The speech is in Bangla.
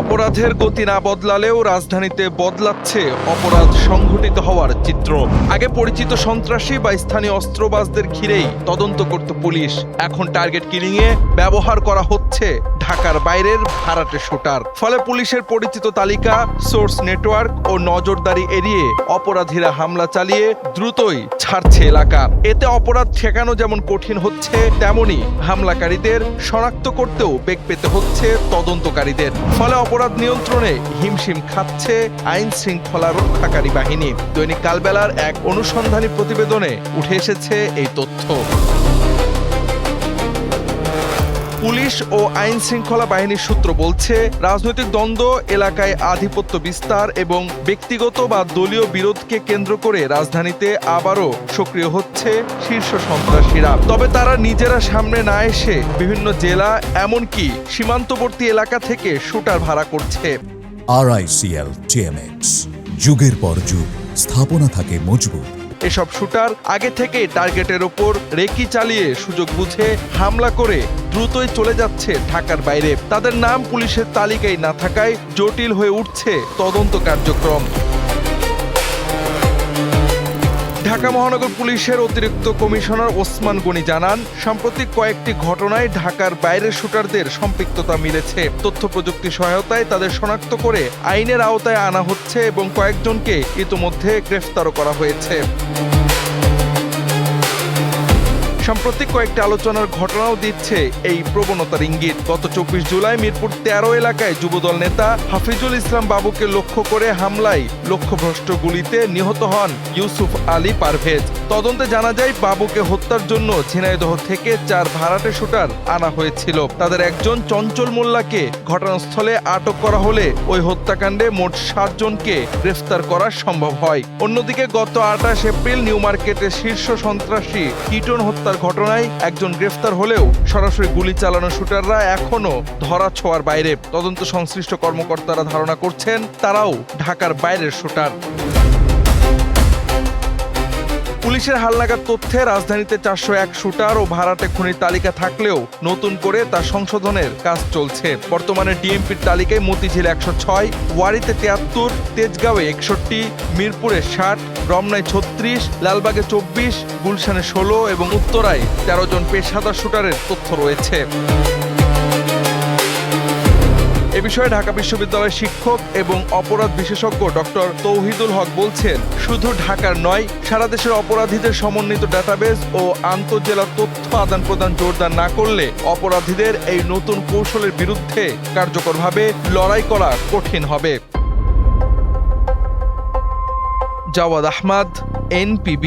অপরাধের গতি না বদলালেও রাজধানীতে বদলাচ্ছে অপরাধ সংঘটিত হওয়ার চিত্র। আগে পরিচিত সন্ত্রাসী বা স্থানীয় অস্ত্রবাজদের ঘিরেই তদন্ত করত পুলিশ। এখন টার্গেট কিলিংয়ে ব্যবহার করা হচ্ছে ঢাকার বাইরের ভাড়াটে শুটার। ফলে পুলিশের পরিচিত তালিকা, সোর্স নেটওয়ার্ক ও নজরদারি এড়িয়ে অপরাধীরা হামলা চালিয়ে দ্রুতই ছাড়ছে এলাকা। এতে অপরাধ ঠেকানো যেমন কঠিন হচ্ছে, তেমনি হামলাকারীদের শনাক্ত করতেও বেগ পেতে হচ্ছে তদন্তকারীদের। ফলে অপরাধ নিয়ন্ত্রণে হিমশিম খাচ্ছে আইন শৃঙ্খলা রক্ষাকারী বাহিনী। দৈনিক কালবেলার এক অনুসন্ধানী প্রতিবেদনে উঠে এসেছে এই তথ্য। পুলিশ ও আইন শৃঙ্খলা বাহিনীর সূত্র বলছে, রাজনৈতিক দ্বন্দ্ব, এলাকায় আধিপত্য বিস্তার এবং ব্যক্তিগত বা দলীয় বিরোধকে কেন্দ্র করে রাজধানীতে আবারও সক্রিয় হচ্ছে শীর্ষ সন্ত্রাসীরা। তবে তারা নিজেরা সামনে না এসে বিভিন্ন জেলা, এমনকি সীমান্তবর্তী এলাকা থেকে শুটার ভাড়া করছে। RICL TMX, যুগের পর যুগ স্থাপনা থাকে মজবুত। এসব শুটার আগে থেকে টার্গেটের ওপর রেকি চালিয়ে সুযোগ বুঝে হামলা করে দ্রুতই চলে যাচ্ছে ঢাকার বাইরে। তাদের নাম পুলিশের তালিকায় না থাকায় জটিল হয়ে উঠছে তদন্ত কার্যক্রম। ঢাকা মহানগর পুলিশের অতিরিক্ত কমিশনার ওসমান গনি জানান, সাম্প্রতিক কয়েকটি ঘটনায় ঢাকার বাইরের শুটারদের সম্পৃক্ততা মিলেছে। তথ্য প্রযুক্তি সহায়তায় তাদের শনাক্ত করে আইনের আওতায় আনা হচ্ছে এবং কয়েকজনকে ইতোমধ্যে গ্রেফতারও করা হয়েছে। সাম্প্রতিক কয়েকটি আলোচনার ঘটনাও দিচ্ছে এই প্রবণতার ইঙ্গিত। গত 24 জুলাই মিরপুর 13 এলাকায় যুবদল নেতা হাফিজুল ইসলাম বাবুকে লক্ষ্য করে হামলায় লক্ষ্যভ্রষ্ট গুলিতে নিহত হন ইউসুফ আলী পারভেজ। তদন্তে জানা যায়, বাবুকে হত্যার জন্য ঝিনাইদহ থেকে 4 ভাড়াটে শুটার আনা হয়েছিল। তাদের একজন চঞ্চল মোল্লাকে ঘটনাস্থলে আটক করা হলে ওই হত্যাকাণ্ডে মোট 7 জনকে গ্রেফতার করা সম্ভব হয়। অন্যদিকে গত 28 এপ্রিল নিউ মার্কেটের শীর্ষ সন্ত্রাসী কিটন হত্যা ঘটনায় একজন গ্রেফতার হলেও সরাসরি গুলি চালানো শুটাররা এখনো ধরা ছোঁয়ার বাইরে। তদন্ত সংশ্লিষ্ট কর্মকর্তারা ধারণা করছেন তারাও ঢাকার বাইরের শুটার। পুলিশের হালনাগাদ তথ্যে রাজধানীতে 401 শুটার ও ভাড়াটে খুনির তালিকা থাকলেও নতুন করে তা সংশোধনের কাজ চলছে। বর্তমানে ডিএমপির তালিকায় মতিঝিল 106, ওয়ারিতে 73, তেজগাঁওয়ে 61, মিরপুরে 60, রমনায় 36, লালবাগে 24, গুলশানে 16 এবং উত্তরায় 13 জন পেশাদার শুটারের তথ্য রয়েছে। এ বিষয়ে ঢাকা বিশ্ববিদ্যালয়ের শিক্ষক এবং অপরাধ বিশেষজ্ঞ ডক্টর তৌহিদুল হক বলছেন, শুধু ঢাকার নয়, সারা দেশের অপরাধীদের সমন্বিত ডাটাবেজ ও আন্তঃজেলা তথ্য আদান প্রদান জোরদার না করলে অপরাধীদের এই নতুন কৌশলের বিরুদ্ধে কার্যকরভাবে লড়াই করা কঠিন হবে। জাওয়াদ আহমদ, NPB।